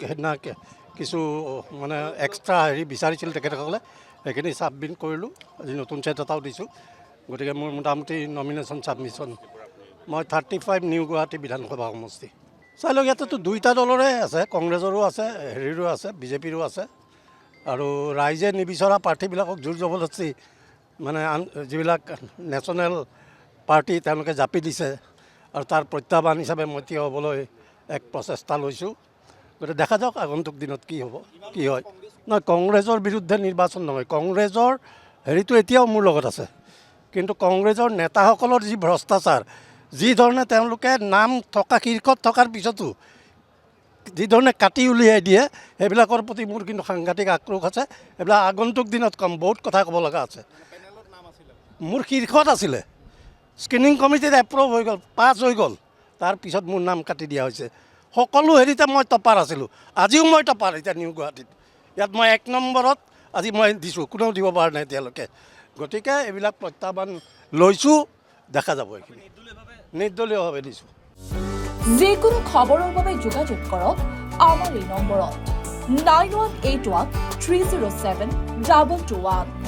সেইদিনা কিছু মানে এক্সট্ৰা হেৰি বিচাৰিছিল তেখেতসকলে, সেইখিনি ছাবমিট কৰিলোঁ। আজি নতুন ছেট এটাও দিছোঁ। গতিকে মোৰ মোটামুটি নমিনেশ্যন ছাবমিশ্যন মই 35 নিউ গুৱাহাটী বিধানসভা সমষ্টি। চাই লওক, ইয়াতেতো দুইটা দলৰে আছে, কংগ্ৰেছৰো আছে, হেৰিৰো আছে, বিজেপিৰো আছে। আৰু ৰাইজে নিবিচৰা প্ৰাৰ্থীবিলাকক জোৰ জবৰদস্তি মানে যিবিলাক নেশ্যনেল পাৰ্টি তেওঁলোকে জাপি দিছে, আৰু তাৰ প্ৰত্যাহ্বান হিচাপে মই থিয় হ'বলৈ এক প্ৰচেষ্টা লৈছোঁ। গতিকে দেখা যাওক আগন্তুক দিনত কি হ'ব, কি হয়। নহয়, কংগ্ৰেছৰ বিৰুদ্ধে নিৰ্বাচন নহয়, কংগ্ৰেছৰ হেৰিটো এতিয়াও মোৰ লগত আছে। কিন্তু কংগ্ৰেছৰ নেতাসকলৰ যি ভ্ৰষ্টাচাৰ, যি ধৰণে তেওঁলোকে নাম থকা শীৰ্ষত থকাৰ পিছতো যি ধৰণে কাটি উলিয়াই দিয়ে, সেইবিলাকৰ প্ৰতি মোৰ কিন্তু সাংঘাতিক আক্ৰোশ আছে। এইবিলাক আগন্তুক দিনত কম, বহুত কথা ক'ব লগা আছে। মোৰ শীৰ্ষত আছিলে, স্ক্ৰিনিং কমিটিত এপ্ৰুভ হৈ গ'ল, পাছ হৈ গ'ল, তাৰপিছত মোৰ নাম কাটি দিয়া হৈছে। সকলো হেৰিতে মই টপাৰ আছিলোঁ, আজিও মই টপাৰ। এতিয়া নিউ গুৱাহাটীত ইয়াত মই 1 নম্বৰত আজি মই দিছোঁ, কোনেও দিব পৰা নাই এতিয়ালৈকে। গতিকে এইবিলাক প্ৰত্যাহ্বান লৈছোঁ, দেখা যাব। এইখিনি নিৰ্দলীয়ভাৱে দিছোঁ। যিকোনো খবৰৰ বাবে যোগাযোগ কৰক আমাৰ এই নম্বৰত 9181 307 221।